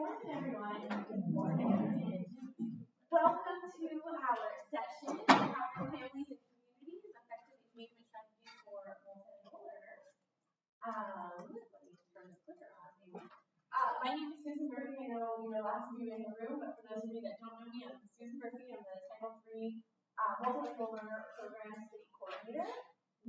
morning, everyone. Good morning. Welcome to our session, How Families and Communities Effective Engagement Strategies for Multilingual Learners. Let me turn the clicker on, maybe. My name is Susan Murphy. I know we are last of you in the room, but for those of you that don't know me, I'm Susan Murphy. I'm the Title III Multilingual Learner Program City Coordinator,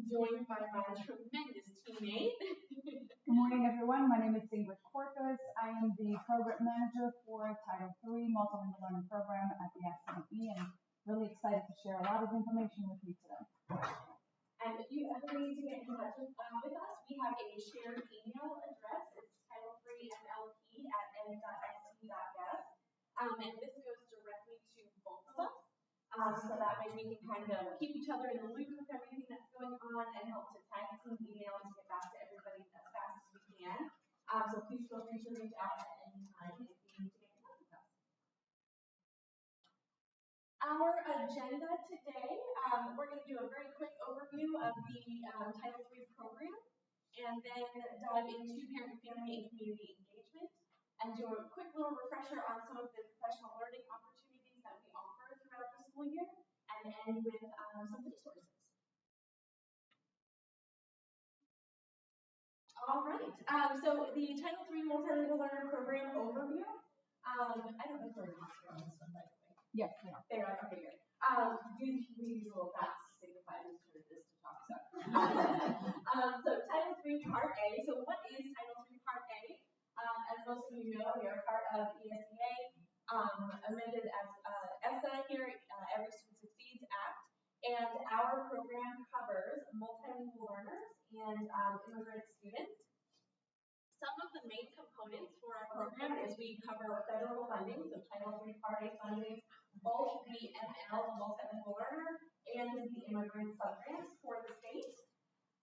joined by my tremendous teammate. Good morning, everyone. My name is Ingrid Corpus. I am the Program Manager for Title III Multilingual Learning Program at the ESSA Academy, and really excited to share a lot of information with you today. And if you ever need to get in touch with us, we have a shared email address. It's title3mlp@ed.sc.gov. And this goes directly to both of us. So that way we can kind of keep each other in the loop with everything that's going on and help to tag team emails and get back to everybody as fast as we can. So please feel free to reach out at any time if you need to get in touch with us. Our agenda today, we're going to do a very quick overview of the Title III program and then dive into parent, family, and community engagement and do a quick little refresher on some of the professional learning opportunities that we offer throughout the school year and end with some resources. All right, so the Title III Multilingual Learner Program overview. I don't know if we're on this one, by the way. Yes, we are. They are, okay, good. We use little dots to signify whose turn it is to talk about. So Title III Part A. So what is Title III Part A? As most of you know, we are part of ESSA, amended as ESSA here, Every Student Succeeds Act. And our program covers multilingual learners and immigrant students. Some of the main components for our program is we cover federal funding, so Title III Part A funding, both the ML, the multilingual learner, and the immigrant subgrants for the state.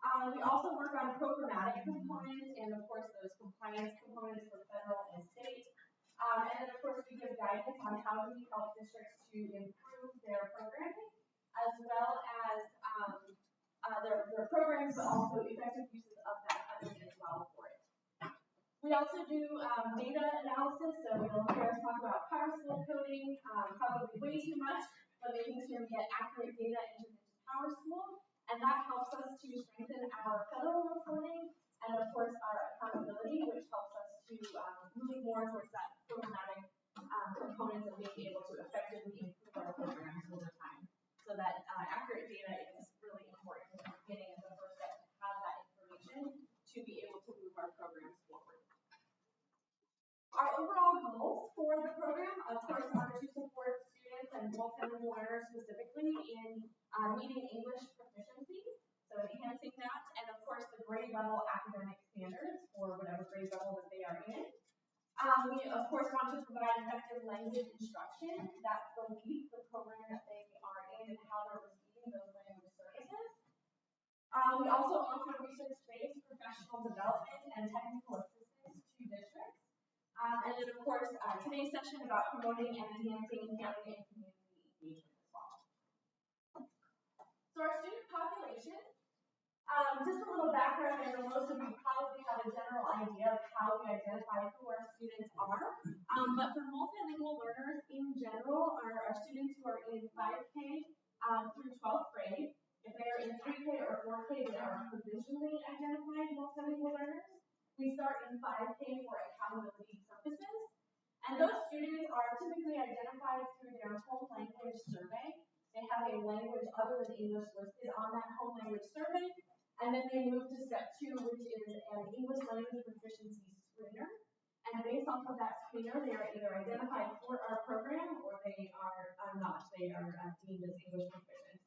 We also work on programmatic components and, of course, those compliance components for federal and state. And then, of course, we give guidance on how we help districts to improve their programming, as well as their programs, but also effective uses of that funding as well for it. We also do data analysis, so you'll hear us talk about PowerSchool coding, probably way too much, but making sure we get accurate data into PowerSchool, and that helps us to strengthen our federal reporting and, of course, our accountability, which helps us to move more towards that programmatic components of being able to effectively improve our programs over time. So that accurate data is really important at the beginning as the first step to have that information to be able to move our programs forward. Our overall goals for the program, of course, are to support students and multilingual learners specifically in meeting English proficiency, so enhancing that, and of course the grade level academic standards for whatever grade level that they are in. We, of course, want to provide effective language instruction that will meet the program that they are in and how they're receiving those language services. We also offer research-based professional development and technical assistance to districts. And then, of course, today's session about promoting and enhancing family and community engagement as well. So our student population, just a little background, I know most of you probably have a general idea of how we identify who our students are, but for multilingual learners in general, our students who are in 5K through 12th grade. If they are in 3K or 4K, they are provisionally identified multilingual learners. We start in 5K for accountability purposes, and those students are typically identified through their home language survey. They have a language other than English listed on that home language survey, and then they move to step 2, which is an English language proficiency screener. And based off of that screener, they are either identified for our program or they are not. They are deemed as English proficient.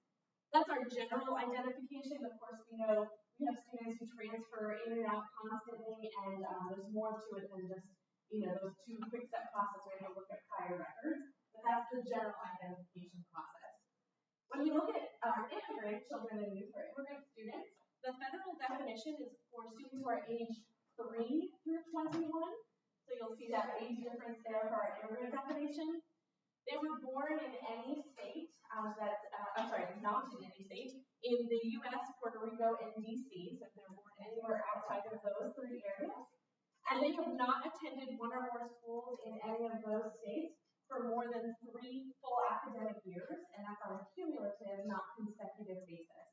That's our general identification. Of course, we know we have students who transfer in and out constantly, and there's more to it than just, those 2 quick step processes where you look at prior records. But that's the general identification process. When we look at our immigrant children and youth, or immigrant students, the federal definition is for students who are age 3 through 21. So you'll see that age difference there for our immigrant definition. They were born in any state, not in any state, in the U.S., Puerto Rico, and D.C. So if they're born anywhere outside of those 3 areas. and they have not attended one or more schools in any of those states for more than 3 full academic years, and that's on a cumulative, not consecutive basis.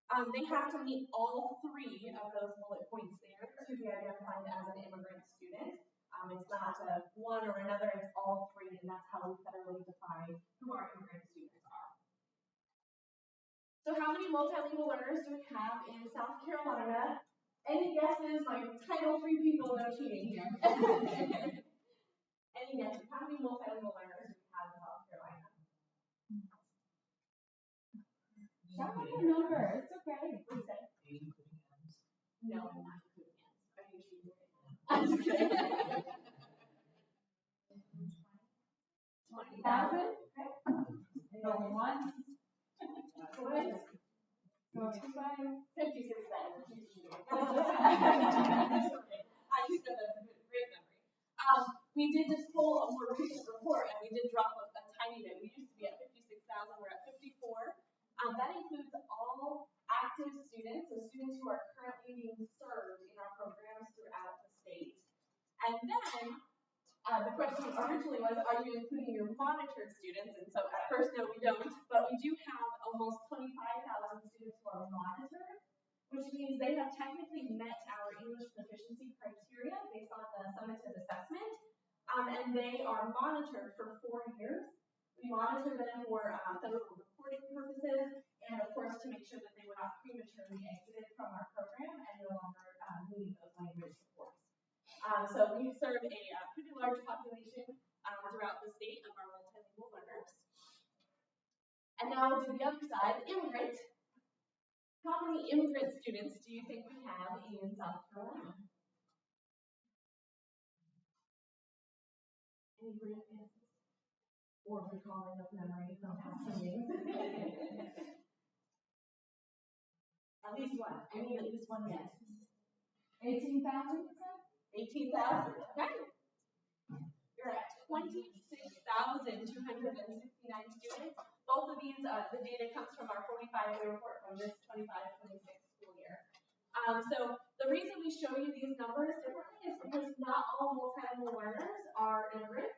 They have to meet all 3 of those bullet points there to be identified as an immigrant student. It's not one or another, it's all 3, and that's how we federally define who our immigrant students are. So how many multilingual learners do we have in South Carolina? Any guesses? My Title III people, no cheating here. Any guesses? How many multilingual learners do we have in South Carolina? Shout out your number. It's okay. What do you say? No, I'm not including hands. Are you cheating? I'm just kidding. 20,000? Okay. Going once. Twice. Going twice. 56,000. I just know that's a great memory. We did just pull a more recent report, and we did drop a tiny bit. We used to be at 56,000. We're at 54. That includes all active students, so students who are currently being served in our programs throughout the state. And then the question originally was, are you including your monitored students? And so at first, no, we don't, but we do have almost 25,000 students who are monitored, which means they have technically met our English proficiency criteria based on the summative assessment, and they are monitored for 4 years. We monitor them for federal reporting purposes, and of course to make sure that they were not prematurely exited from our program and no longer meeting those language supports. So we serve a pretty large population throughout the state of our multilingual learners. And now to the other side, immigrant. How many immigrant students do you think we have in South Carolina? Any great answers? Or recalling of memory from past meetings? At least one. I need at least one yes. 18,000, you said? 18,000. Okay. You're at 26,269 students. Both of these, the data comes from our 45-day report from this 25-26 school year. So the reason we show you these numbers differently is because not all multilingual learners are immigrants,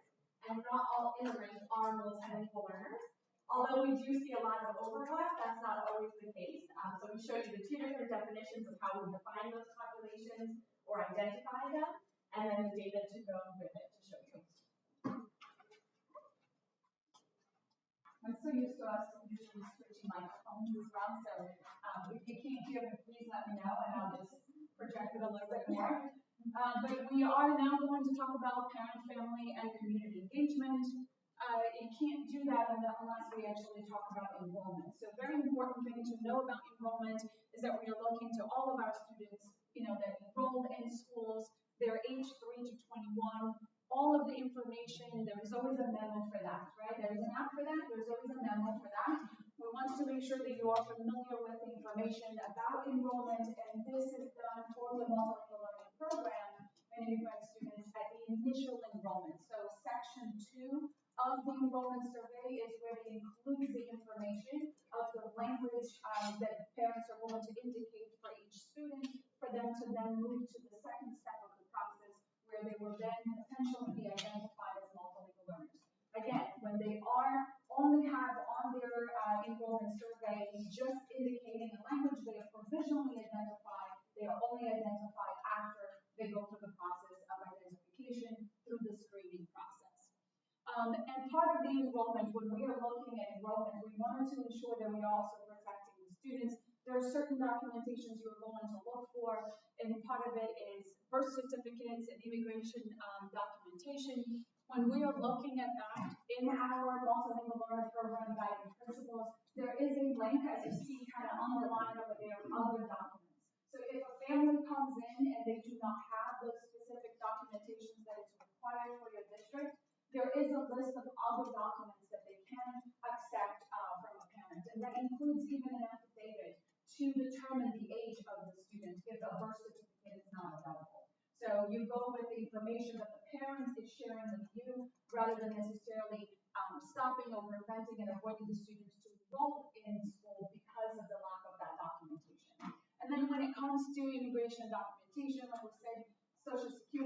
and not all immigrants are multilingual learners. Although we do see a lot of overlap, that's not always the case. So we show you the 2 different definitions of how we define those populations or identify them, and then the data to go with it to show you. I'm so used to us usually switching microphones as well, so if you can't hear me, please let me know, and I'll just project it a little bit more. But we are now going to talk about parent, family, and community engagement. You can't do that unless we actually talk about enrollment. So a very important thing to know about enrollment is that we are looking to all of our students, that enrolled in schools. They're age 3 to 21. All of the information, there is always a memo for that, right? There is an app for that, there's always a memo for that. We want to make sure that you are familiar with the information about enrollment, and this is done for the multilingual learning program and immigrant students at the initial enrollment. So section 2 of the enrollment survey is where they include the information of the language that parents are going to indicate for each student, for them to then move to the second step of the process, where they will then potentially be identified as multilingual learners. Again, when they only have on their enrollment survey just indicating a language they are provisionally identified, they are only identified after they go through the process of identification through the screening process. And part of the enrollment, when we are looking at enrollment, we wanted to ensure that we are also protecting the students. There are certain documentations you're going to look for, and part of it is birth certificates and immigration documentation. When we are looking at that in our multilingual learner program guiding principles, there is a link, as you see kind of on the line over there, other documents. So if a family comes in and they do not have those specific documentations that is required for your district, there is a list of other documents that they can accept from a parent, and that includes even an affidavit to determine the age of the student if a birth certificate is not available. So you go with the information that the parent is sharing with you, rather than necessarily stopping or preventing and avoiding the students to enroll in school because of the lack of that documentation. And then when it comes to immigration documentation, like we said, Social Security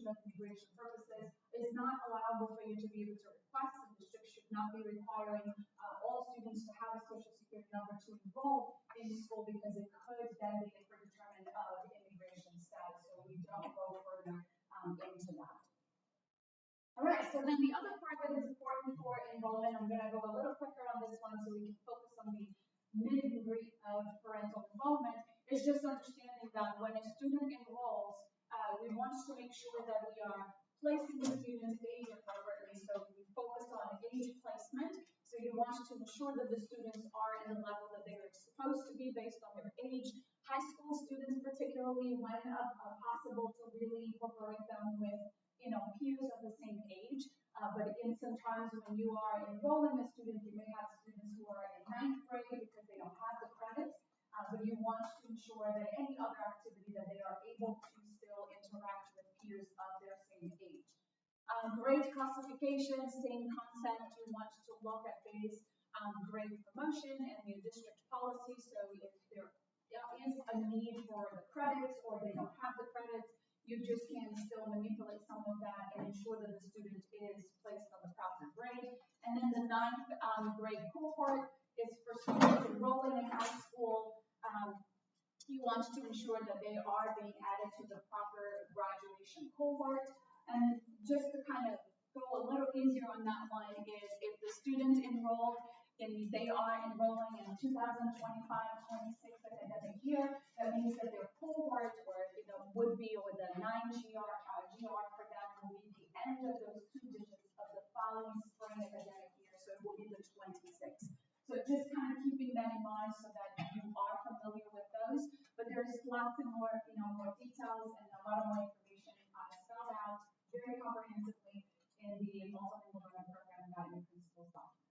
documentation of immigration purposes is not allowable for you to be able to request. The district should not be requiring all students to have a social security number to enroll in school because it could then be a predetermined of immigration status. So we don't go further into that. All right, so then the other part that is important for enrollment, I'm going to go a little quicker on this one so we can focus on the meet and greet of parental involvement, is just understanding that when a student enrolls, we want to make sure that we are placing the student's age appropriately. So we focus on age placement. So you want to ensure that the students are in the level that they are supposed to be based on their age. High school students particularly, when possible, to really incorporate them with peers of the same age. But in some times when you are enrolling a student, you may have students who are in 9th grade because they don't have the credits. But you want to ensure that any other activity that they are able to still interact with peers of their same age. Grade classification, same concept. You want to look at base grade promotion and the district policy. So if there is a need for the credits or they don't have the credits, you just can still manipulate some of that and ensure that the student is placed on the proper grade. And then the 9th grade cohort is for students enrolling in high school. You want to ensure that they are being added to the proper graduation cohort. And just to kind of go a little easier on that one is if the student enrolled and they are enrolling in 2025-26 academic year, that means that their cohort would be, or the 9 GR for them will be the end of those 2 digits of the following spring academic year, so it will be the 26. So just kind of keeping that in mind so that you are familiar with those, but there's lots of more, more details and a lot of more information spelled out very comprehensively in the Multilingual Learning Program Guide and Principles document.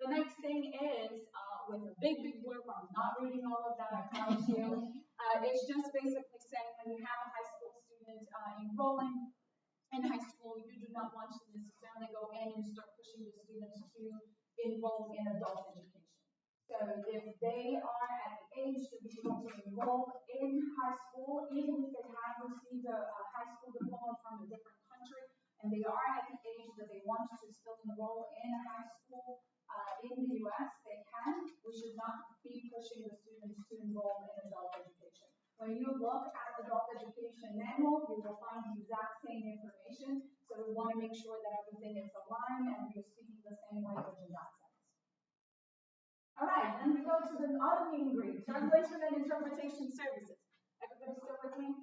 The next thing is, with a big blurb, I'm not reading all of that, I promise you. It's just basically saying when you have a high school student enrolling in high school, you do not want to necessarily go in and start pushing the students to enroll in adult education. So if they are at the age to be able to enroll in high school, even if they have received a high school diploma from a different country, and they are at the age that they want to still enroll in high school in the U.S., they can. We should not be pushing the students to enroll in adult education. When you look at adult education manual, you will find the exact same information. So we want to make sure that everything is aligned and we are speaking the same language in that sense. All right, then we go to the other meet and greet, translation and interpretation services. Everybody still with me?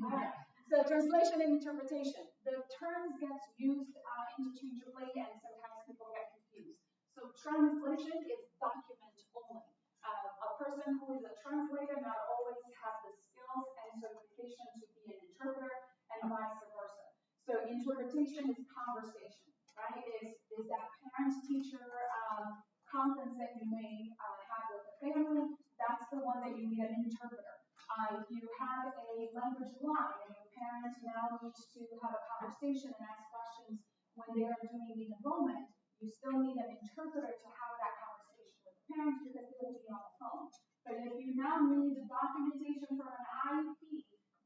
All right. So translation and interpretation. The terms get used interchangeably, and sometimes people get confused. So translation is document only. A person who is a translator not always has the skills and certification to be an interpreter, and vice versa. So interpretation is conversation, right? Is that parent-teacher conference that you may have with the family, that's the one that you need an interpreter. If you have a language line and your parents now need to have a conversation and ask questions when they are doing the enrollment, you still need an interpreter to have that conversation with the parents because they will be on the phone. But if you now need the documentation for an IEP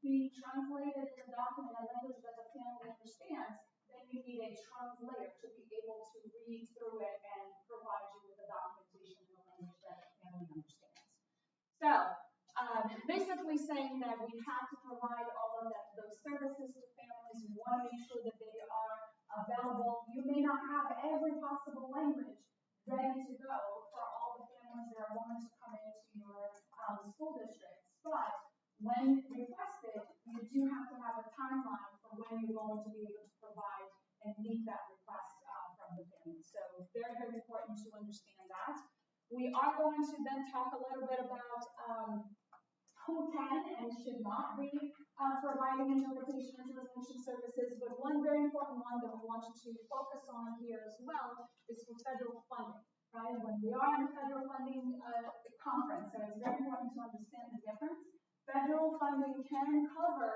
being translated in a document in a language that the family understands, then you need a translator to be able to read through it and provide you with the documentation in a language that the family understands. So, basically saying that we have to provide all of those services to families. We want to make sure that they are available. You may not have every possible language ready to go for all the families that are going to come into your school districts, but when requested, you do have to have a timeline for when you're going to be able to provide and meet that request from the family. So very, very important to understand that. We are going to then talk a little bit about who can and should not be providing interpretation and translation services, but one very important one that we want to focus on here as well is for federal funding, right? When we are in a federal funding conference, so it's very important to understand the difference. Federal funding can cover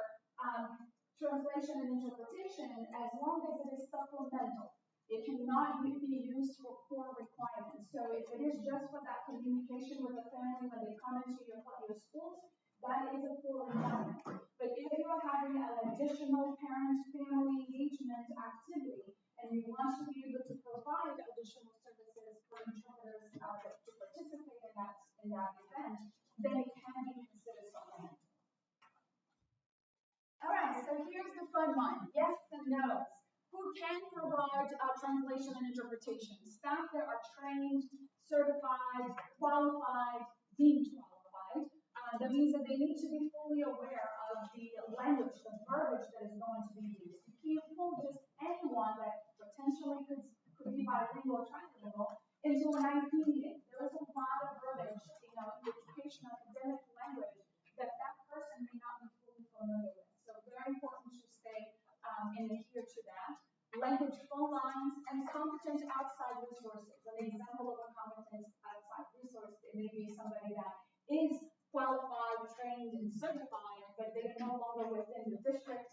translation and interpretation as long as it is supplemental. It cannot be used for core requirements. So if it is just for that communication with the family when they come into your schools, that is a full environment. But if you are having an additional parent-family engagement activity, and you want to be able to provide additional services for interpreters to participate in that event, then it can be considered supplemental. All right, so here's the fun one, yes and no's. Who can provide translation and interpretation? Staff that are trained, certified, qualified, deemed qualified. That means that they need to be fully aware of the language, the verbiage that is going to be used. You can't pull just anyone that potentially could be bilingual or trilingual into an IP meeting. There is a lot of verbiage, in education, academic language that person may not be fully familiar with. So very important to stay and adhere to that. Language phone lines and competent outside resources. An example of a competent outside resource, it may be somebody that is qualified, trained, and certified, but they're no longer within the district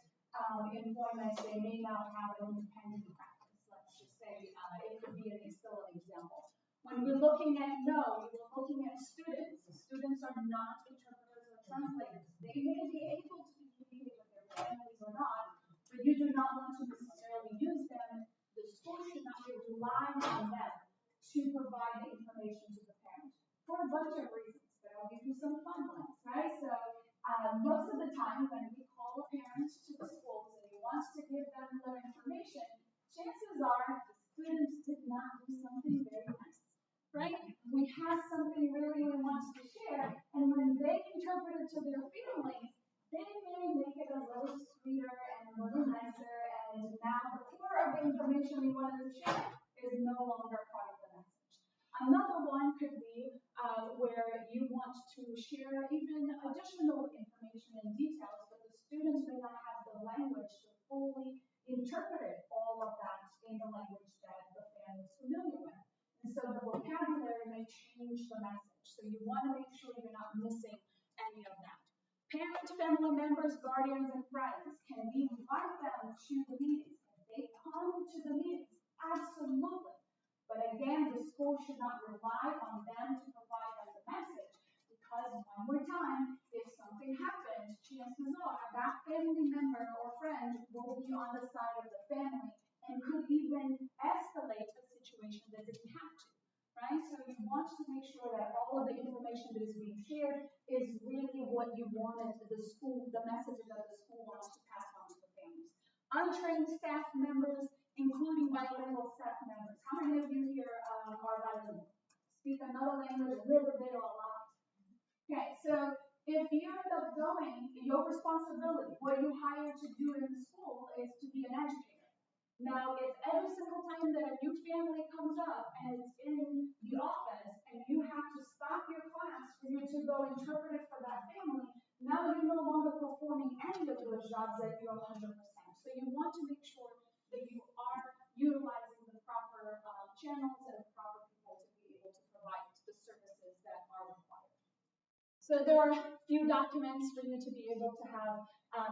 employment. They may not have an independent practice. Let's just say it could be still an example. When we're looking at no, we're looking at students. Students are not interpreters or translators. They may be able to communicate with their families or not, but you do not want to necessarily use them. The school should not be relying on them to provide the information to the parent for a bunch of reasons, but I'll give you some fun ones, right? So most of the time when we call a parent to the schools and we want to give them their information, chances are the students did not do something very nice, right? We have something really we want to share, and when they interpret it to their families, they may make it a little sweeter and a little nicer, and now the core of the information we wanted to share is no longer part of the message. Another one could be where you want to share even additional information and details, but the students may not have the language to fully interpret all of that in the language that the family is familiar with. And so the vocabulary may change the message. So you want to make sure you're not missing any of that. Parents, family members, guardians, and friends, can we invite them to the meetings? Can they come to the meetings? Absolutely. But again, the school should not rely on them to provide us a message, because one more time, if something happens, chances are that family member or friend will be on the side of the family and could even escalate a situation that didn't have to. Right? So you want to make sure that all of the information that is being shared is really what you wanted the school, the message that the school wants to pass on to the families. Untrained staff members, including bilingual staff members. How many of you here are bilingual? Speak another language a little bit or a lot? Okay, so if you end up going, your responsibility, what you hired to do in the school is to be an educator. Now, if every single time that a new family comes up and it's in the office and you have to stop your class for you to go interpret it for that family, now you're no longer performing any of those jobs that you're 100%. So you want to make sure that you are utilizing the proper channels and the proper people to be able to provide the services that are required. So there are a few documents for you to be able to have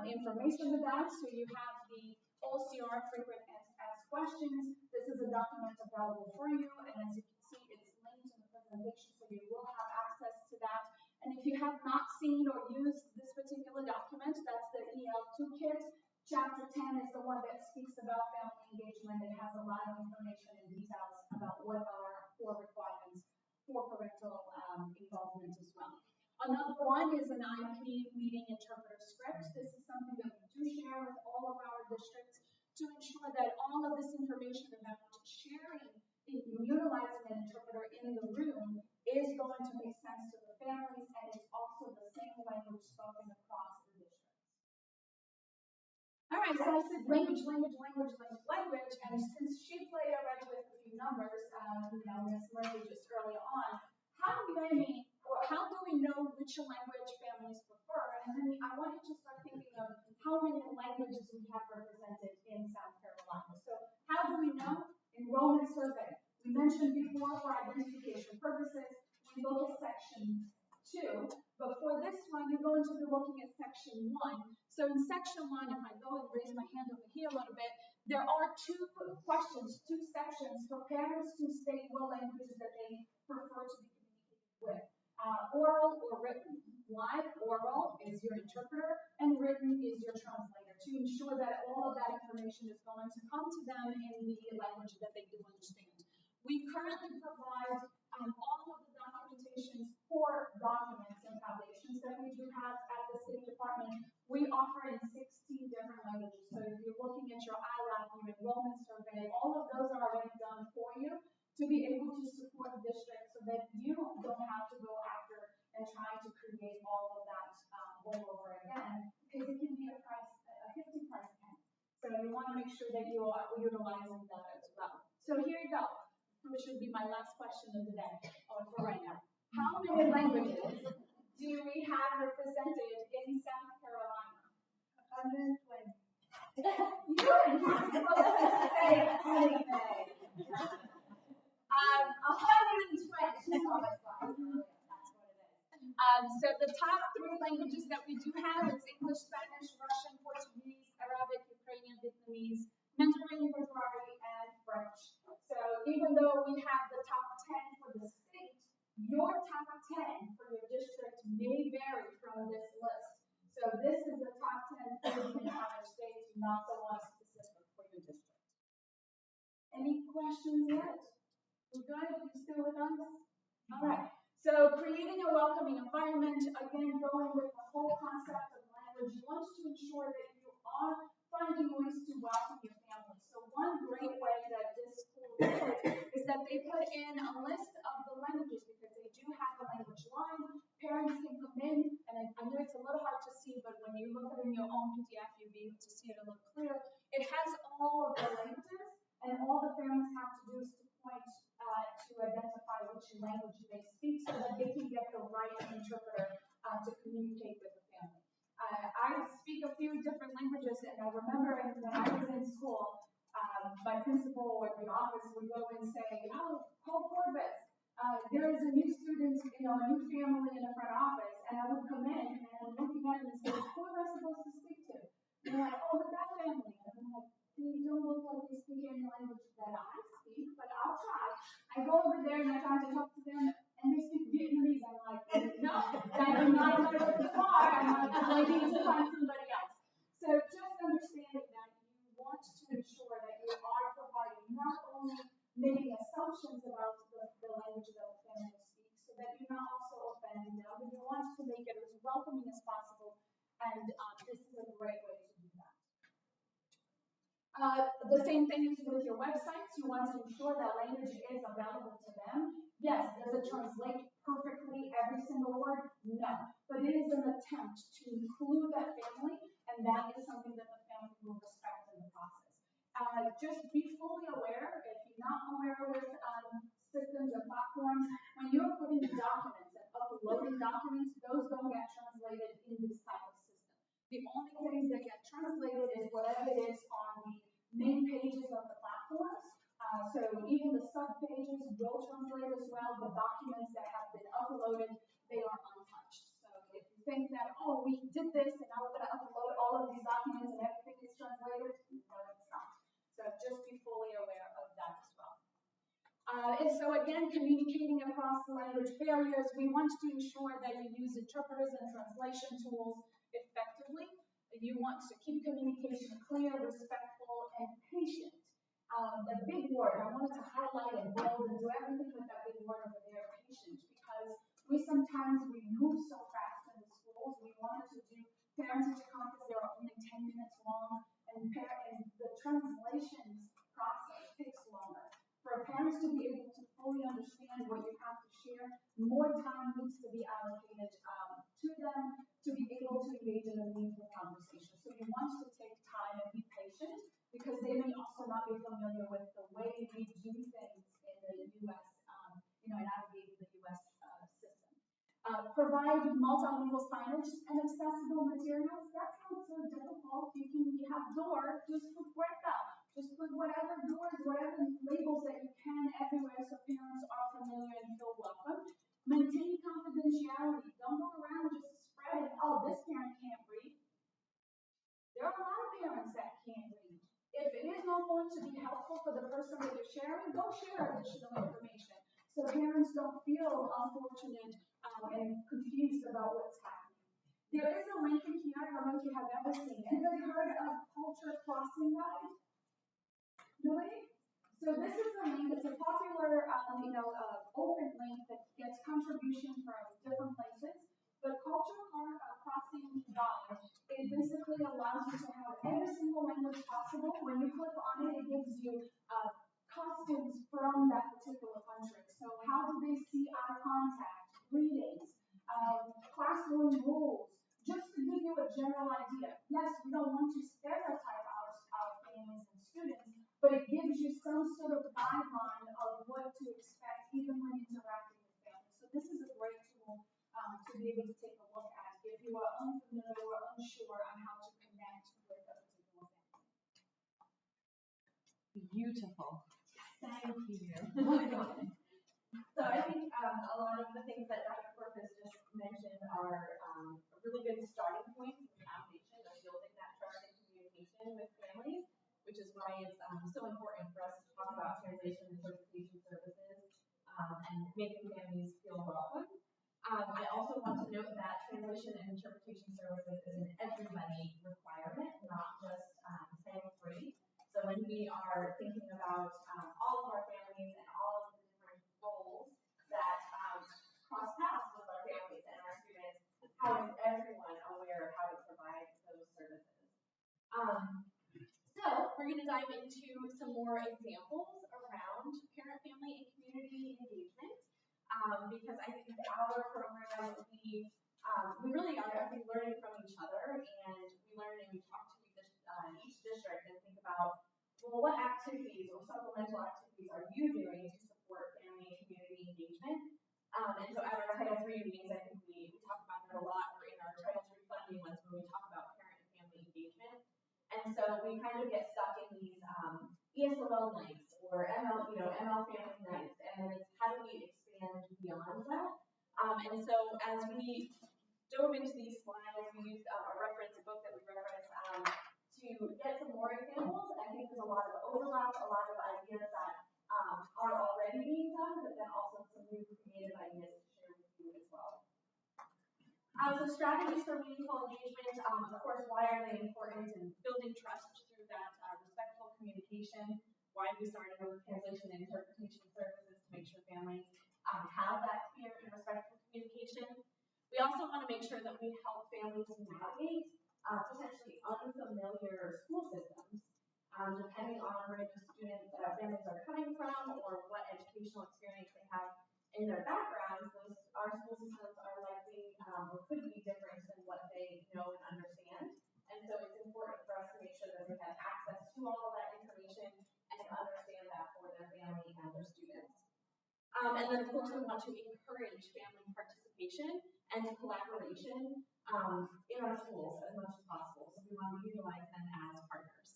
information about. So you have the OCR, frequent asked questions. This is a document available for you, and as you can see, it's linked in the presentation, so you will have access to that. And if you have not seen or used this particular document, that's the EL Toolkit. Chapter 10 is the one that speaks about family engagement. It has a lot of information and details about what are core requirements for parental involvement as well. Another one is an IP meeting interpreter script. This is something that we do share with all of our districts to ensure that all of this information about sharing and utilizing an interpreter in the room is going to make sense to the families, and it's also the same language spoken across the districts. All right, so I said language, and since she played already with a few numbers, Ms. Murphy just earlier on, how do we know which language families prefer? And then I want you to start thinking of how many languages we have represented in South Carolina. So how do we know? Enrollment survey. We mentioned before, for identification purposes, we look at section 2, but for this one, you're going to be looking at section 1. So in section 1, if I go and raise my hand over here a little bit, there are 2 questions, 2 sections for parents to state what languages that they prefer to be communicated with, oral or written. Live oral is your interpreter, and written is your translator to ensure that all of that information is going to come to them in the language that they do understand. We currently provide all of the documentations for documents and foundations that we do have at the State Department. We offer in 16 different languages. So if you're looking at your ILAP, your enrollment survey, all of those are already done for you to be able to support the district so that you don't have to go after and try to create all of that all over again, because it can be a hefty price tag. So you want to make sure that you are utilizing that as well. So here you go. Which should be my last question of the day, or for right now. How many languages do we have represented in South Carolina? 120. You didn't have to say anything. 120. So the top 3 languages that we do have is English, Spanish, Russian, Portuguese, Arabic, Ukrainian, Vietnamese, Mandarin, Gujarati, and French. So even though we have the top 10 for the state, your top 10 for your district may vary from this list. So this is the top 10 for the entire state, not the one specific for your district. Any questions yet? We're good? You still with us? All right. So creating a welcoming environment, again, going with the whole concept of language, you want to ensure that you are finding ways to welcome your family. So one great way that this school did is that they put in a list of the languages, because they do have a language line. Parents can come in, and I know it's a little hard to see, but when you look at it in your own PDF, you'll be able to see it a little clearer. It has all of the languages, and all the families have to do is to point to identify which language they speak so that they can get the right interpreter to communicate with the family. I speak a few different languages, and I remember when I was in school, my principal or the office would go and say, "Oh, call Corvus. There is a new student, a new family in the front office," and I would come in and I'm looking at them and say, "Who am I supposed to speak to?" And they're like, "Oh, but that family." And I'm like, "You don't look like you speak any language that I speak, but I'll try." I go over there and I try to talk to them, and they speak Vietnamese. I'm like, "No, that is not what I'm looking for. I need to find somebody else." So just understanding that you want to ensure that you are providing, not only making assumptions about the language that the family speaks, so that you're not also offending them, but you want to make it as welcoming as possible, and this is a great way to do that. The same thing is with your websites. You want to ensure that language is available to them. Yes, does it translate perfectly every single word? No. But it is an attempt to include that family, and that is something that the family will respect in the process. Just be fully aware, if you're not aware with systems or platforms, when you're putting documents and uploading documents, those don't get translated in this type of system. The only things that get translated is whatever it is on the main pages of the platforms. So even the sub-pages will translate as well. The documents that have been uploaded, they are untouched. So if you think that, oh, we did this and now we're going to upload all of these documents and everything is translated, no, it's not. So just be fully aware of that as well. And so again, communicating across language barriers, we want to ensure that you use interpreters and translation tools effectively. You want to keep communication clear, respectful, and patient. The big word, I wanted to highlight and bold and do everything with that big word over there, patient, because we move so fast in the schools. We wanted to do parent-teacher conferences, they are only 10 minutes long, and the translations process takes longer. For parents to be able to fully understand what you have to share, more time needs to be allocated to them to be able to engage in a meaningful conversation. So you want to take time and be patient, because they may also not be familiar with the way we do things in the U.S., navigating the U.S. system. Provide multilingual signage and accessible materials. That's not so difficult. You have door, just put Puerta. Just put whatever doors, whatever labels that you can everywhere so parents are familiar and feel welcome. Maintain confidentiality. Don't go around just spreading, oh, this parent can't read. There are a lot of parents that can't read. If it is not going to be helpful for the person that you're sharing, don't share additional information. So parents don't feel unfortunate and confused about what's happening. There is a link in here, I don't know if you have ever seen. Anybody heard of Culture Crossing Guide? Nobody? So this is a link, it's a popular, open link that gets contributions from different places. But Culture Crossing Guide, it basically allows you to have every single language possible. When you click on it, it gives you costumes from that particular country. So how do they see eye contact, greetings, classroom rules, just to give you a general idea. Yes, we don't want to stereotype our families and students, but it gives you some sort of guideline of what to expect even when interacting with families. So this is a great tool to be able to take a look at if you are unfamiliar or unsure on how to connect with a particular family. Beautiful. Thank you. So I think a lot of the things that Dr. Corpus just mentioned are a really good starting point and foundation of building that trust and communication with families, which is why it's so important for us to talk about translation and interpretation services and making families feel welcome. I also want to note that translation and interpretation services is an everybody requirement, not just Title III. So when we are thinking about all of our families and all of the different roles that cross paths with our families and our students, how is everyone aware of how to provide those services? So we're going to dive into some more examples around parent, family, and community engagement. Because I think that our program, we really are, I think, learning from each other, and we learn and we talk to each district and think about, well, what activities or supplemental activities are you doing to support family and community engagement? And so at our Title III meetings, I think we talk about it a lot, or in our Title III funding ones when we talk about parent and family engagement. And so we kind of get stuck in these ESSA nights or ML family nights, and then it's how do we expand beyond that? And so as we dove into these slides, we used a reference, a book that we reference to get some more examples. I think there's a lot of overlap, a lot of ideas that are already being done, but then also some new creative ideas to share with you as well. So strategies for meaningful engagement, of course, why are they important in building trust through that respectful communication? Why we started with translation and interpretation services to make sure families have that clear and respectful communication. We also want to make sure that we help families navigate potentially unfamiliar school systems, depending on where the families are coming from or what educational experience they have in their backgrounds. Our school systems are likely or could be different than what they know and understand. And so it's important for us to make sure that they have access to all of that information and to understand that for their family and their students. And then, of course, we want to encourage family participation and collaboration in our schools as much as possible. So we want to utilize them as partners.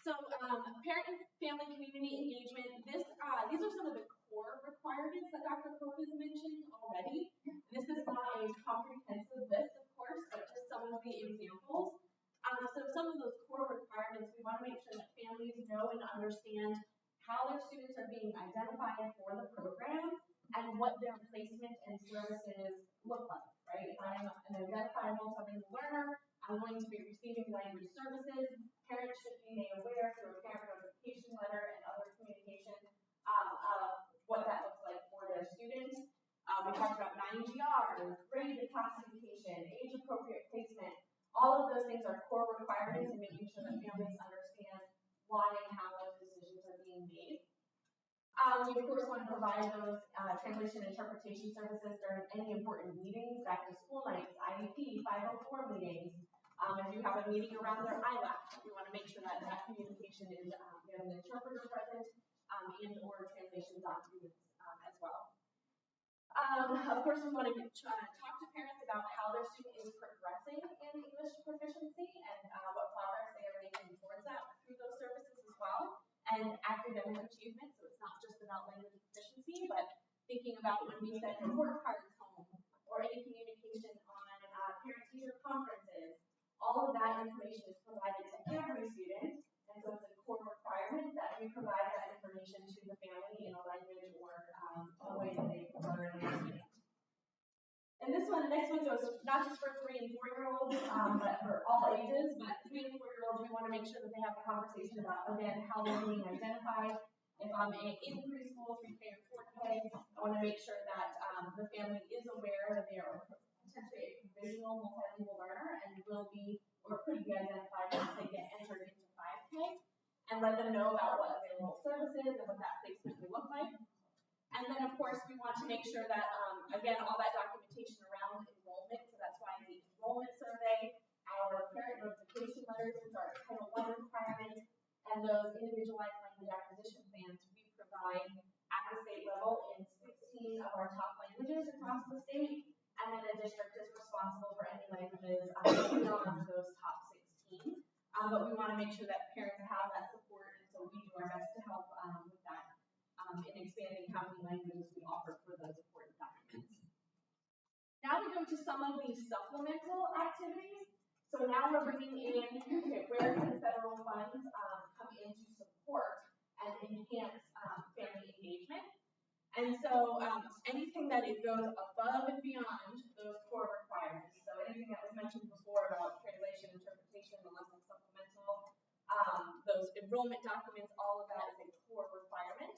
So parent and family community engagement, these are some of the core requirements that Dr. Corpus mentioned already. This is not a comprehensive list, of course, but just some of the examples. So some of those core requirements, we want to make sure that families know and understand how their students are being identified for the program and what their placement and services look like, right? If I'm an identified multilingual learner, I'm going to be receiving language services. Parents should be made aware through a parent notification letter and other communication of what that looks like for their students. We talked about 9GR, grade classification, age-appropriate placement. All of those things are core requirements in making sure that families understand why and how those decisions are being made. We, of course, want to provide those translation and interpretation services during any important meetings, back to school nights, IEP, 504 meetings. If you have a meeting around their ILAC, we want to make sure that that communication is, we have an interpreter present and or translation documents as well. Of course, we want to talk to parents about how their student is progressing in English proficiency and what progress they are making towards that through those services as well, and academic achievement. So it's not just about language proficiency, but thinking about when we send report cards home or any communication on parent-teacher conferences. All of that information is provided to every student, and so it's a core requirement that we provide that information to the family in a language or a way that they prefer and understand. And this one the next one goes not just for 3 and 4-year-olds, but for all ages. But 3 and 4-year-olds, we want to make sure that they have a conversation about, again, how they're being identified. If I'm in preschool, 3K or 4K, I want to make sure that the family is aware that they are potentially a provisional multilingual learner and will be or could be identified once they get entered into 5K, and let them know about what available services and what that placement will look like. And then, of course, we want to make sure that, again, all that documentation around enrollment, so that's why the enrollment survey, our parent notification letters, which are Title I requirements, and those individualized language acquisition plans we provide at the state level in 16 of our top languages across the state, and then the district is responsible for any languages beyond those top 16. But we want to make sure that parents have that support, and so we do our best to help with that in expanding how many languages we offer for those important documents. Now we go to some of the supplemental activities. So now we're bringing in, okay, where can federal funds come in to support and enhance family engagement? And so anything that it goes above and beyond those core requirements. So anything that was mentioned before about translation, interpretation, the lesson supplemental, those enrollment documents, all of that is a core requirement.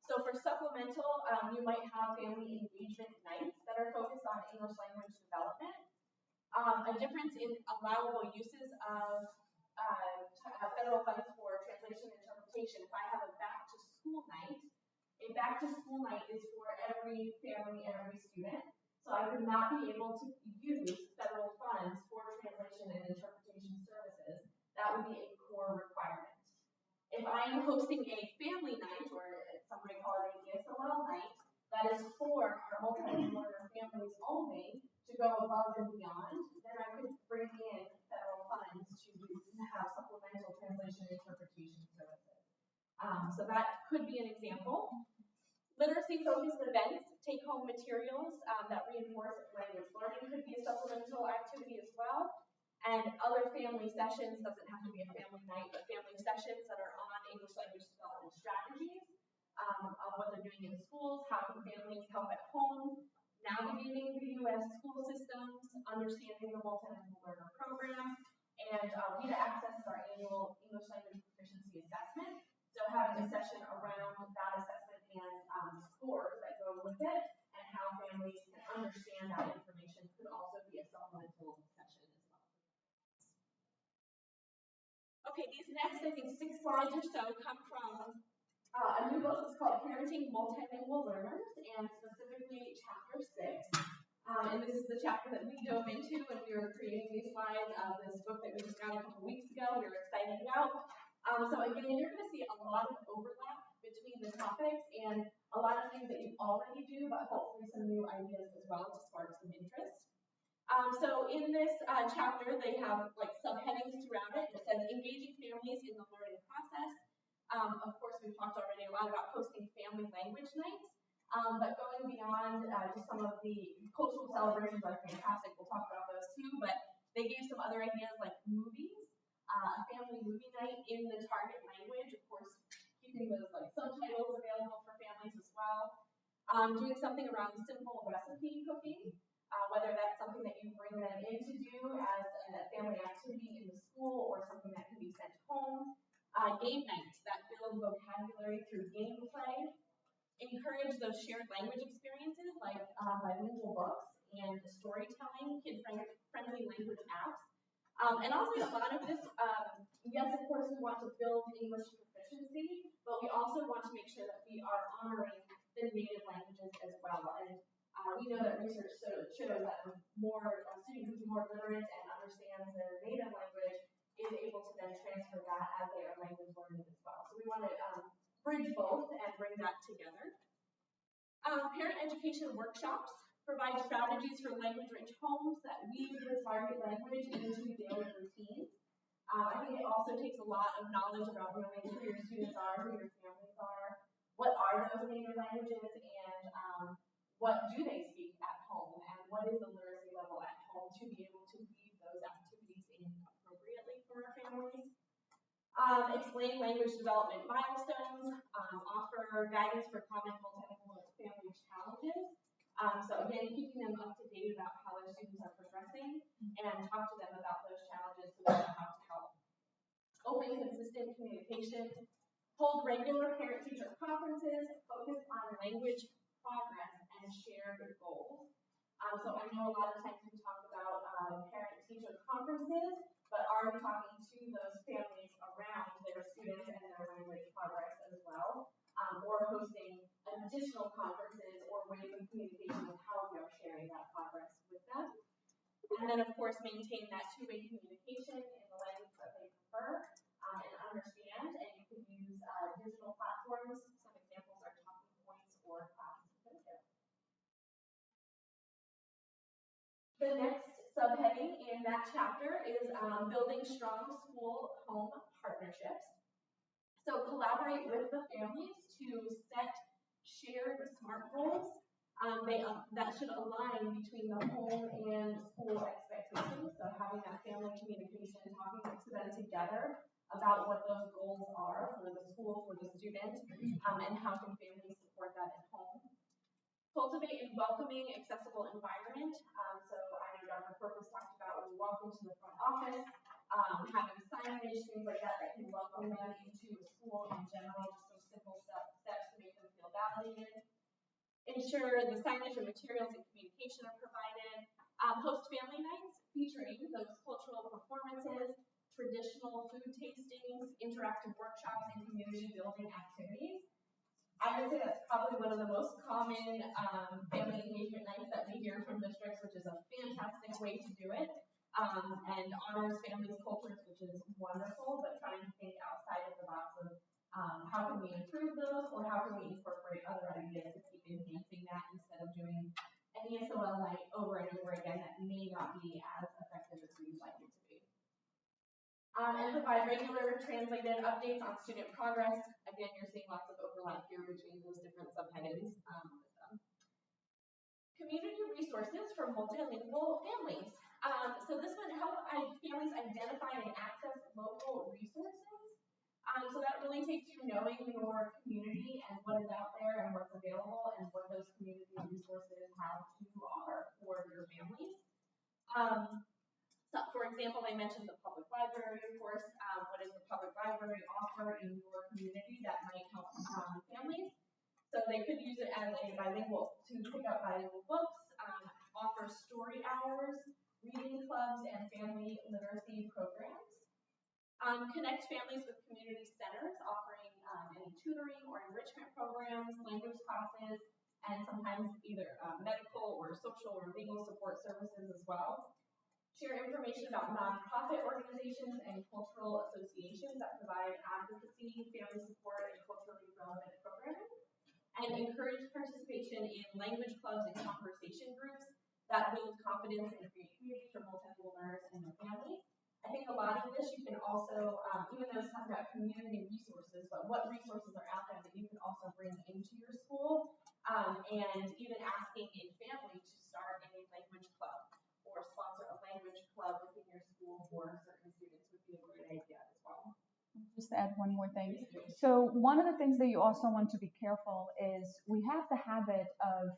So for supplemental, you might have family engagement nights that are focused on English language development. A difference in allowable uses of federal funds for translation and interpretation. If I have a back-to-school night is for every family and every student. So I would not be able to use federal funds for translation and interpretation services. That would be a core requirement. If I am hosting a family night, or some might call it an ESSA night, that is for our multilingual learner families only, to go above and beyond, then I could bring in federal funds to have supplemental translation and interpretation services. So that could be an example. Literacy-focused events, take-home materials that reinforce language learning could be a supplemental activity as well. And other family sessions, doesn't have to be a family night, but family sessions that are on English language development strategies, of what they're doing in schools, how can families help at home, navigating the U.S. school systems, understanding the Multilingual Learner Program, and WIDA Access is our annual English language proficiency assessment. So having a session around that assessment and scores that go with it, and how families can understand that information could also be a supplemental session as well. Okay, these next, I think, 6 slides or so come from a new book. It's called Parenting Multilingual Learners, and specifically Chapter 6. And this is the chapter that we dove into when we were creating these slides. This book that we just got a couple weeks ago, we were excited about. So again, you're going to see a lot of overlap between the topics and a lot of things that you already do, but hopefully some new ideas as well to spark some interest. So in this chapter, they have like subheadings throughout it. It says engaging families in the learning process. Of course, we've talked already a lot about hosting family language nights, but going beyond to some of the cultural celebrations are fantastic. We'll talk about those too, but they gave some other ideas like movies, a family movie night in the target language, of course, keeping those like subtitles available for families as well. Doing something around simple recipe cooking, whether that's something that you bring them in to do as a family activity in the school or something that can be sent home. Game nights that build vocabulary through gameplay. Encourage those shared language experiences like bilingual books and storytelling, kid-friendly language apps. And I'll say a lot of this, yes, of course, we want to build English proficiency, but we also want to make sure that we are honoring the native languages as well. And we know that research shows that more student who's more literate and understands their native language is able to then transfer that as they are language learning as well. So we want to bridge both and bring that together. Parent education workshops provide strategies for language-rich homes that weave the target language into daily routines. I think it also takes a lot of knowledge about knowing who your students are, who your families are, what are those native languages, and what do they speak at home, and what is the literacy level at home to be able to weave those activities in appropriately for our families. Explain language development milestones, offer guidance for common multilingual family challenges. So again, keeping them up to date about how their students are progressing and talk to them about those challenges so they know how to help. Open, consistent communication. Hold regular parent-teacher conferences. Focus on language progress and share the goals. So I know a lot of times we talk about parent-teacher conferences, but are we talking to those families around their students and their language progress as well? Or hosting additional conferences or ways of communication of how we are sharing that progress with them. And then, of course, maintain that two-way communication in the language that they prefer and understand. And you can use digital platforms. Some examples are talking points or classes. The next subheading in that chapter is building strong school-home partnerships. So collaborate with the families to set shared SMART goals that should align between the home and school expectations. So having that family communication, talking to them together about what those goals are for the school, for the student, and how can families support that at home. Cultivate a welcoming, accessible environment. So I know Dr. Purpose talked about when you walk into the front office, having signage, things like that can welcome them into a school in general, just those simple steps to make them feel validated. Ensure the signage and materials and communication are provided. Host family nights featuring those cultural performances, traditional food tastings, interactive workshops, and community building activities. I would say that's probably one of the most common family engagement nights that we hear from districts, which is a fantastic way to do it, and honors families' cultures, which is wonderful, but trying to think outside of the box of how can we improve those, or how can we incorporate other ideas to keep enhancing that instead of doing an ESOL night over and over again that may not be as effective as we would like it to be. And provide regular translated updates on student progress. Again, you're seeing lots of overlap here between those different subheadings. Community resources for multilingual families. So this would help families identify and access local resources. So that really takes you knowing your community and what is out there and what's available and what those community resources have to offer for your families. So for example, they mentioned the public library, of course. What does the public library offer in your community that might help families? So they could use it as a bilingual, to pick up bilingual books, offer story hours, reading clubs, and family literacy programs. Connect families with community centers, offering any tutoring or enrichment programs, language classes, and sometimes either medical or social or legal support services as well. Share information about nonprofit organizations and cultural associations that provide advocacy, family support, and culturally relevant programming. And encourage participation in language clubs and conversation groups that build confidence and create community for multilingual learners and their families. I think a lot of this you can also, even though it's talking about community resources, but what resources are out there that you can also bring into your school, and even asking a family to start a language club or sponsor a language club within your school for certain students would be a great idea as well. Just to add one more thing. So one of the things that you also want to be careful is we have the habit of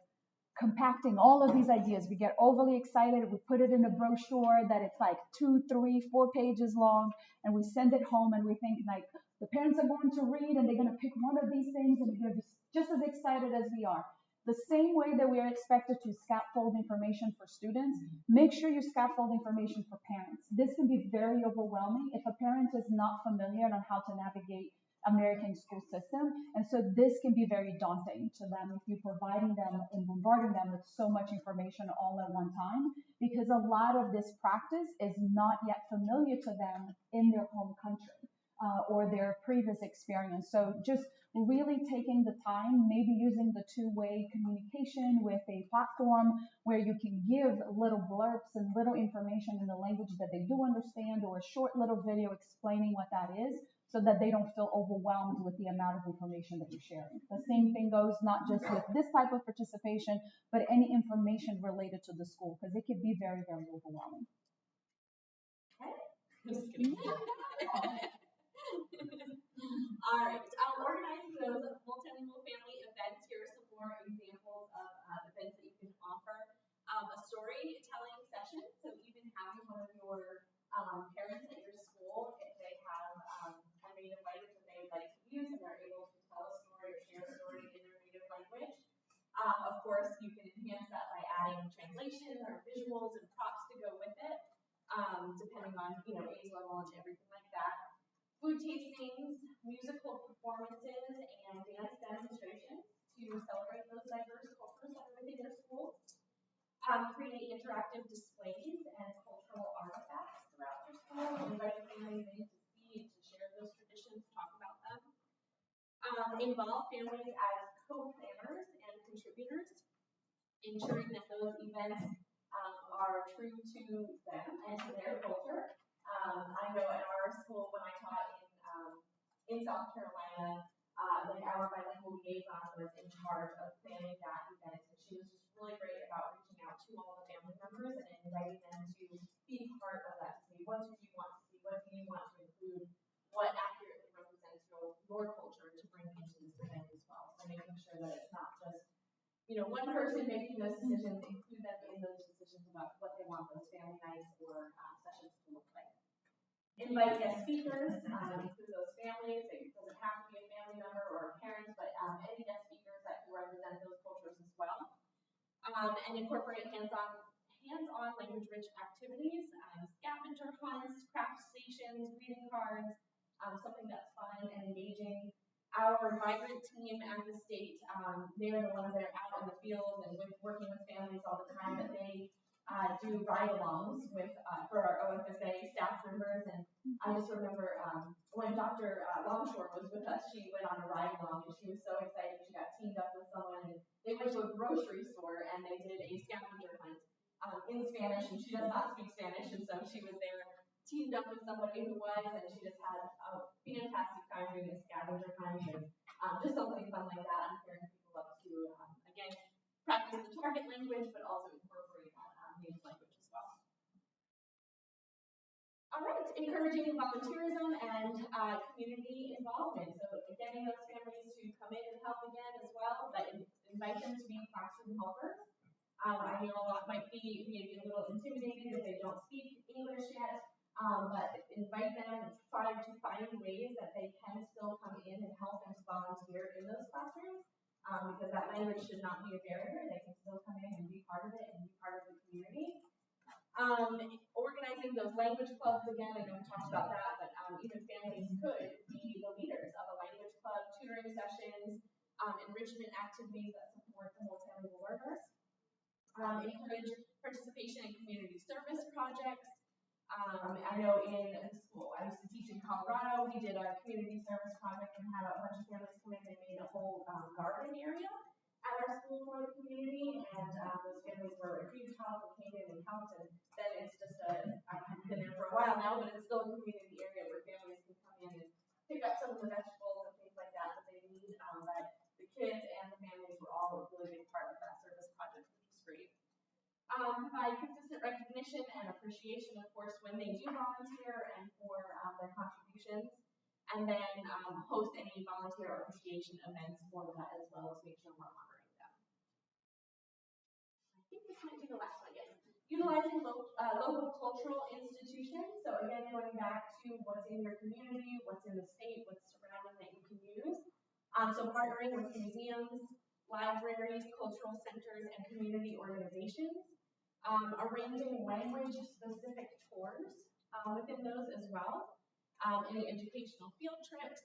compacting all of these ideas. We get overly excited. We put it in a brochure that it's like 2, 3, 4 pages long, and we send it home and we think like the parents are going to read and they're going to pick one of these things and they're going to be just as excited as we are. The same way that we are expected to scaffold information for students, make sure you scaffold information for parents. This can be very overwhelming if a parent is not familiar on how to navigate American school system. And so this can be very daunting to them if you're providing them and bombarding them with so much information all at one time, because a lot of this practice is not yet familiar to them in their home country. Or their previous experience. So just really taking the time, maybe using the two-way communication with a platform where you can give little blurbs and little information in the language that they do understand, or a short little video explaining what that is, so that they don't feel overwhelmed with the amount of information that you're sharing. The same thing goes not just with this type of participation, but any information related to the school, because it can be very, very overwhelming. All right, organizing those multilingual family events. Here are some more examples of events that you can course, you can enhance that by adding translation or visuals and props to go with it, depending on, age level and everything like that. Food tastings, musical performances, and dance demonstrations to celebrate those diverse cultures that are within your schools. Create interactive displays and cultural artifacts throughout your school, invite families in to see and to share those traditions, talk about them. Involve families as co-planners and contributors, ensuring that those events are true to them and to their culture. I know at our school, when I taught in South Carolina, our bilingual liaison was in charge of planning that event, and she was just really great about reaching out to all the family members and inviting them to be part of that, to say, what do you want to see, what do you want to include, what accurately represents your culture to bring into this event as well. So making sure that it's not just, one person making those decisions, include them in those decisions about what they want those family nights or sessions to look like. Invite guest speakers, include those families. It doesn't have to be a family member or a parent, but any guest speakers that can represent those cultures as well. And incorporate hands-on language-rich activities, scavenger hunts, craft stations, greeting cards, something that's fun and engaging. Our migrant team at the state, they're the ones that are out in the field and working with families all the time, but they do ride-alongs for our OFSA staff members. And I just remember when Dr. Longshore was with us, she went on a ride-along and she was so excited. She got teamed up with someone, and they went to a grocery store and they did a scavenger hunt in Spanish, and she does not speak Spanish, and so she was there teamed up with somebody who was, and she just had a fantastic time doing a scavenger hunt, and just something fun like that, and pairing people up to, again, practice the target language, but also incorporate that native language as well. All right, encouraging volunteerism and community involvement. So getting those families to come in and help again as well, but invite them to be classroom helpers. I know a lot might be maybe a little intimidated if they don't speak English yet, but invite them, try to find ways that they can still come in and help and volunteer in those classrooms, because that language should not be a barrier. They can still come in and be part of it and be part of the community. Organizing those language clubs again, I know we talked about that, but even families could be the leaders of a language club, tutoring sessions, enrichment activities that support the multilingual learners. Encourage participation in community service projects. I know in school, I used to teach in Colorado, we did a community service project and had a bunch of families come in and made a whole garden area at our school for the community, and those families were a huge help and came in and helped, and then it's just I've been there for a while now, but it's still a community area where families can come in and pick up some of the vegetables and things like that they need, but the kids and the families were all a really big part of that service project, which was great. Provide consistent recognition and appreciation, of course, when they do volunteer and for their contributions, and then host any volunteer appreciation events for that as well to make sure we're honoring them. I think this might be the last one, yes. Utilizing local cultural institutions. So again, going back to what's in your community, what's in the state, what's surrounding that you can use. So partnering with museums, libraries, cultural centers, and community organizations. Arranging language-specific tours within those as well. Any educational field trips.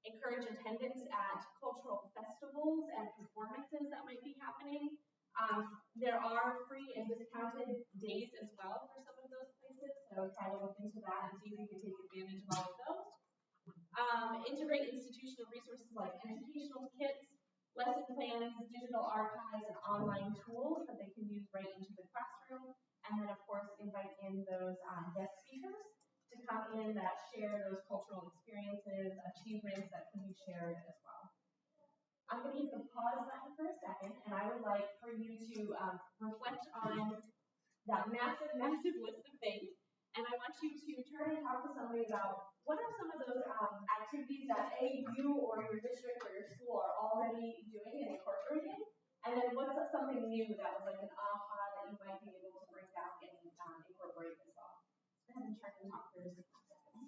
Encourage attendance at cultural festivals and performances that might be happening. There are free and discounted days as well for some of those places, so try to look into that and see if you can take advantage of all of those. Integrate institutional resources like educational kits, lesson plans, digital archives, and online tools that they can use right into the classroom. And then, of course, invite in those guest speakers to come in that share those cultural experiences, achievements that can be shared as well. I'm going to hit the pause button for a second, and I would like for you to reflect on that massive, massive list of things. And I want you to turn and talk to somebody about what are some of those activities that you or your district or your school are already doing and incorporating, and then what's something new that was like an aha that you might be able to bring back and incorporate as well. Go ahead and turn and talk for just a few seconds.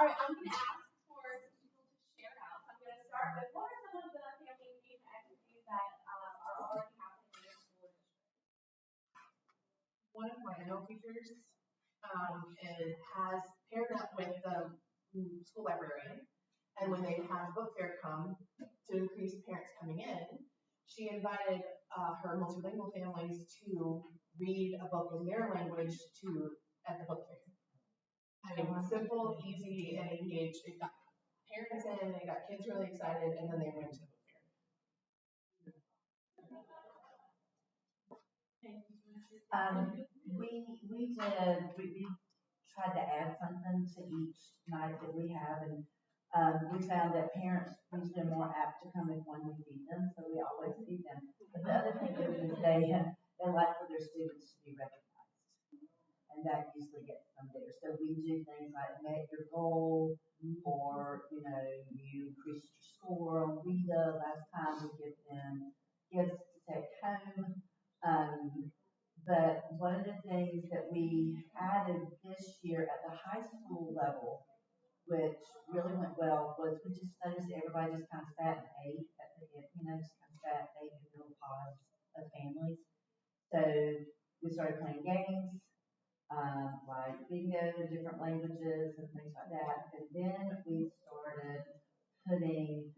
All right, I'm going to ask for people to share out. So I'm going to start with what are some of the family engagement activities that are already happening in your school district? One of my own teachers has paired up with the school librarian, and when they have book fair come to increase parents coming in, she invited her multilingual families to read a book in their language at the book fair. I mean, simple, easy, and engaged. It got parents in, they got kids really excited, and then they went to the book fair. We tried to add something to each night that we have, and we found that parents usually are more apt to come if one we feed them, so we always feed them. But the other thing is they like for their students to be recognized, and that usually gets them there. So we do things like met your goal, or you increased your score on WIDA. Last time we give them gifts to take home. But one of the things that we added this year at the high school level, which really went well, was we just noticed everybody just kind of sat and ate at the end, just kind of sat and ate in little pods of families. So we started playing games, like bingo in different languages and things like that. And then we started putting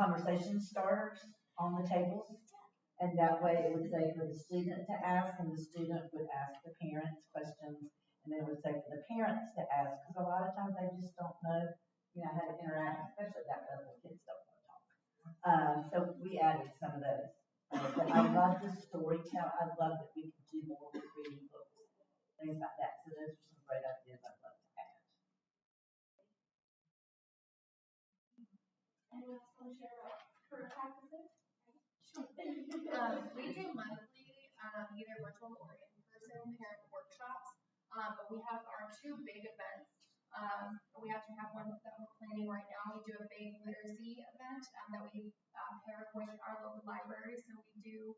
conversation starters on the tables. And that way it would say for the student to ask, and the student would ask the parents questions, and then it would say for the parents to ask, because a lot of times they just don't know, how to interact, especially at that level, kids don't want to talk. So we added some of those. But I love the storytelling. I love that we can do more with reading books, things like that. So those are some great ideas I'd love to add. Anyone else want to share about current practices? We do monthly, either virtual or in-person parent workshops, but we have our two big events. We actually have one that we're planning right now. We do a big literacy event that we pair with our local library. So we do,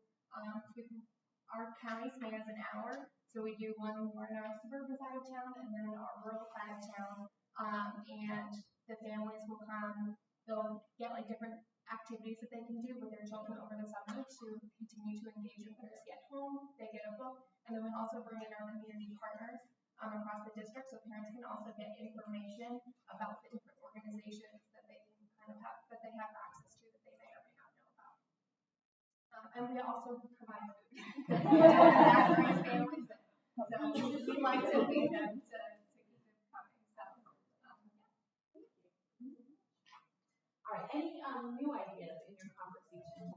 our county spans an hour. So we do one more in our suburban side of town and then our rural side of town. And the families will come, they'll get like different activities that they can do with their children over the summer to continue to engage in literacy at home. They get a book, and then we also bring in our community partners across the district, so parents can also get information about the different organizations that they can that they have access to that they may or may not know about. And we also provide food. Families, so we like to feed them to keep them coming. So, All right, any new ideas in your conversation?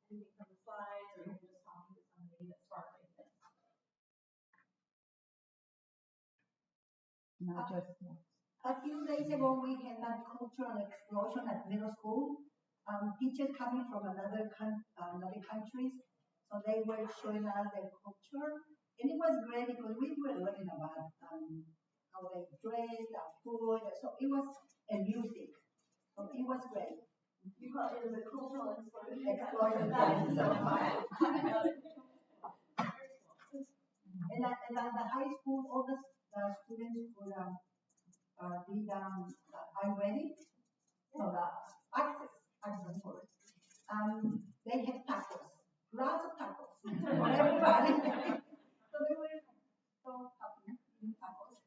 Anything from the slides, or you're just talking to somebody that sparked this? Not just. A few days ago, we had that cultural explosion at middle school. Teachers coming from other countries, so they were showing us their culture, and it was great because we were learning about how they dress, their food, so it was and music. So it was great. You call it a cultural explosion. Explosion. That is so fun. And at the high school, all the students would be I'm ready. So the access for it. They had tacos, lots of tacos for everybody. So they were so happy eating tacos.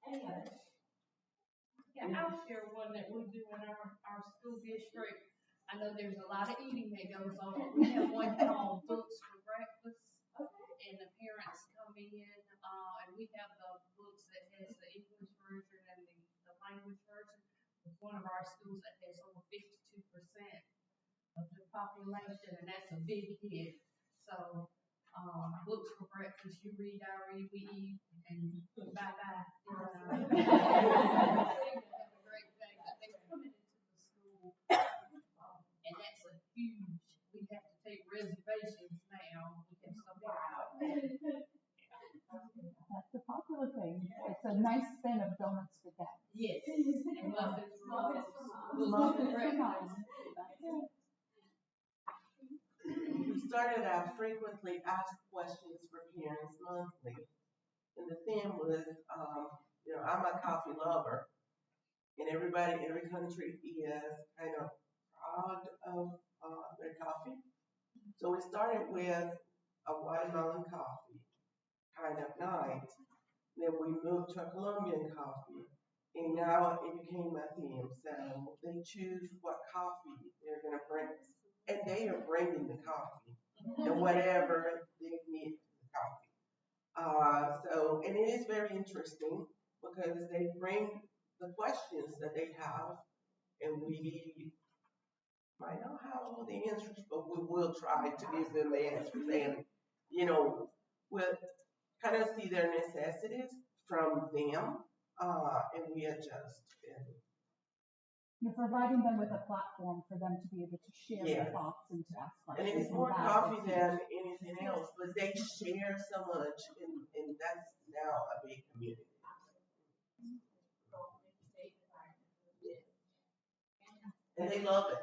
Any others? Yeah, I'll share one that we do in our school district. I know there's a lot of eating that goes on. We have one called Books for Breakfast. And the parents come in, and we have the books that has the English version and the language version. It's one of our schools that has over 52% of the population, and that's a big hit. So, Books for Breakfast, you read, I read, we eat, and bye-bye. Have a great day. But they're coming into the school, and that's a huge, we have to take reservations now. We have so many out there. That's the popular thing. It's a nice spin of donuts for that. Yes. And muffins for breakfast. We started our frequently asked questions for parents monthly. And the theme was, I'm a coffee lover. And everybody, every country is kind of proud of their coffee. So we started with a watermelon coffee kind of night. Then we moved to a Colombian coffee. And now it became a theme. So they choose what coffee they're going to bring. And they are bringing the coffee and whatever they need the coffee. And it is very interesting because they bring the questions that they have, and we might not have all the answers, but we will try to give them the answers. And, we'll kind of see their necessities from them, and we adjust. You're providing them with a platform for them to be able to share their thoughts and to ask questions. And it's more coffee than anything else, but they share so much, and that's now a big community. And they love it.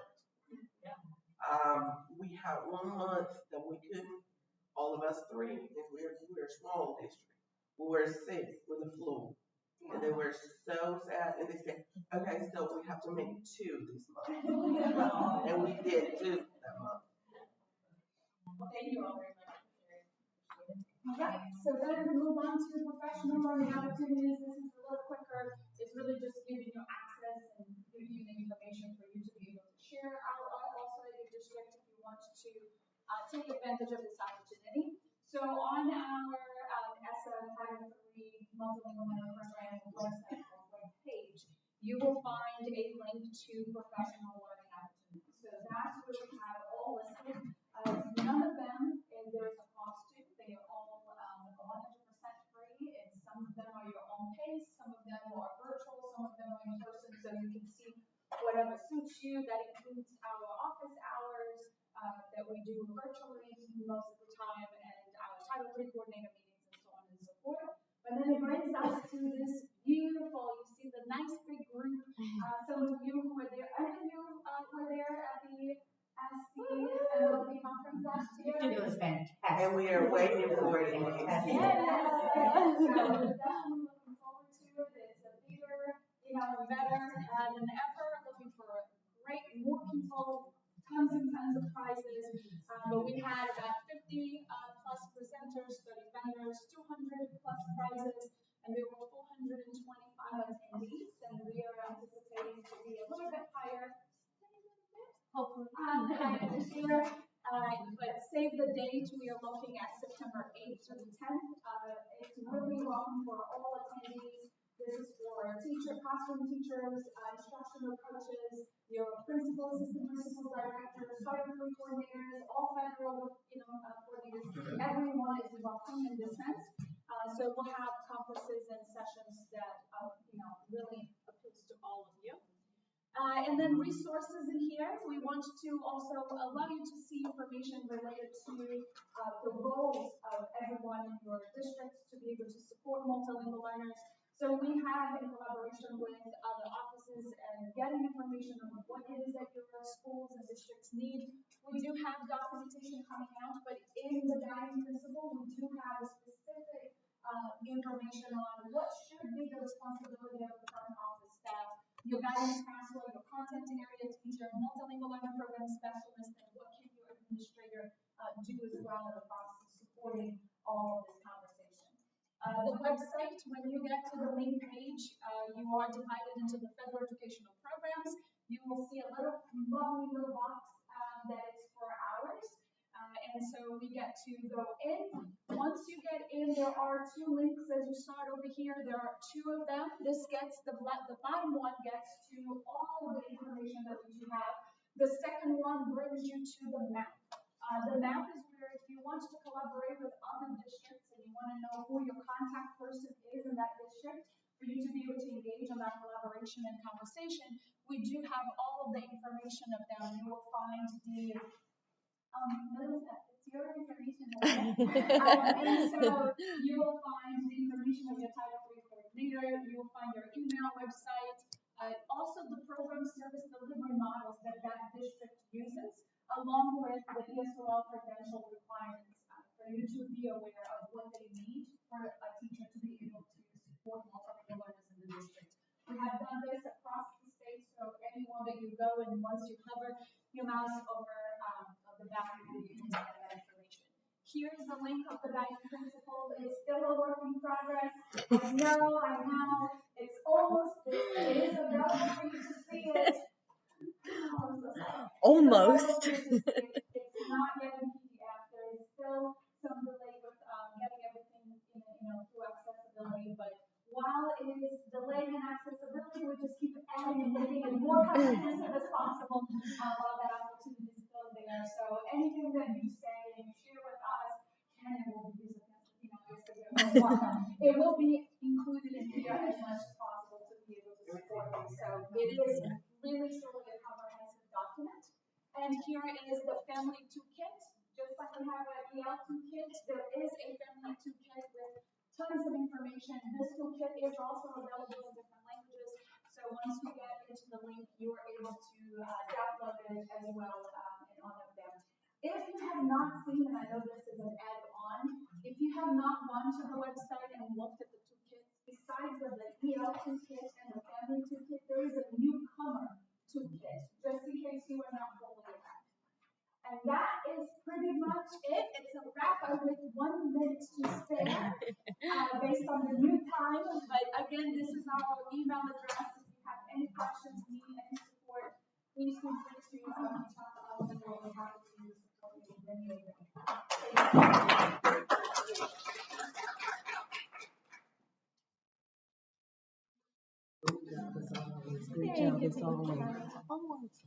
We had 1 month that we couldn't, all of us three, and we're a small district, we were sick with the flu. And they were so sad, and they said, okay, so we have to make 2 this month. And we did 2 that month. Well, thank you all very much for sharing. All right, so then we move on to professional learning opportunities. This is a little quicker. It's really just Multilingual Learning Program website or web page, you will find a link to professional learning opportunities. So that's where we have all listed. None of them, and there's a cost to, they are all 100% free, and some of them are your own pace, some of them are virtual, some of them are in person, so you can see whatever suits you. That includes our office hours that we do virtually most of the time, and our Title III coordinator meetings and so on and so forth. But then it brings us to this beautiful, you see the nice big group. Some of you who were there, any of you were there at the SLP conference last year? It was fantastic. And we are waiting for it in Yeah. Kentucky. So we're definitely looking forward to it. It's a bigger, better than ever. Looking for more people, tons and tons of prizes. But we had about 50 plus presenters, 30 vendors, 200 plus prizes, and there were 425 attendees. And we are anticipating to be a little bit higher. Hopefully, this year. But save the date, we are looking at September 8th to the 10th. It's really welcome for all attendees. This is for classroom teachers, instructional coaches, your principals, assistant principal directors, Title III coordinators, all federal, coordinators. Everyone is welcome in this sense. So we'll have conferences and sessions that, really appeals to all of you. And then resources in here, we want to also allow you to see information related to the roles of everyone in your districts to be able to support multilingual learners. So we have, in collaboration with other offices and getting information on what it is that your schools and districts need. We do have documentation coming out, but in the guiding principle, we do have a specific information on what should be the responsibility of the front office staff, your guidance counselor, your content area teacher, multilingual learning program specialist, and what can your administrator do as well in the process of supporting all of this conversation. The website, when you get to the main page, you are divided into the federal educational programs. You will see a lovely little box that is for hours. And so we get to go in. Once you get in, there are two links as you start over here. There are two of them. This gets the bottom one gets to all of the information that we do have. The second one brings you to the map. The map is where if you want to collaborate with other districts and you want to know who your contact person is in that district, for you to be able to engage in that collaboration and conversation, we do have all of the information of them. You will find the Melissa, it's your information. And so you will find the information of your Title III coordinator. You will find your email website. Also the program service delivery models that district uses, along with the ESSA credential requirements for you to be aware of what they need for a teacher to be able to support multilingual learners in the district. We have done this across the state, so anywhere that you go and once you hover your mouse over the back of you can get that information. Here's the link of the guiding principle. It's still a work in progress. I know. It's almost there. It is available for you to see it. Almost. It's not yet in PDF. There is still some delay with getting everything through accessibility, but while it is delayed in accessibility, we just keep adding and making it more comprehensive as possible while that opportunity is still there. So anything that you say and you share with us, and it will be it will be included in here as much as possible to be able to support you. So it is really truly a comprehensive document. And here is the family toolkit. Just like we have an EL toolkit, there is a family toolkit with tons of information. This toolkit is also available in different languages. So once you get into the link, you are able to download it as well in all of them. If you have not seen, and I know this is an add-on, if you have not gone to the website and looked at the toolkits, besides the EL toolkit and the family toolkit, there is a newcomer toolkit, just in case you are not fully aware. And that is pretty much it. It's a wrap up with 1 minute to spare based on the new time. But again, this is our email address. If you have any questions, need any support, please feel free to reach out to us and we'll be happy to support you in any way. Good job as always.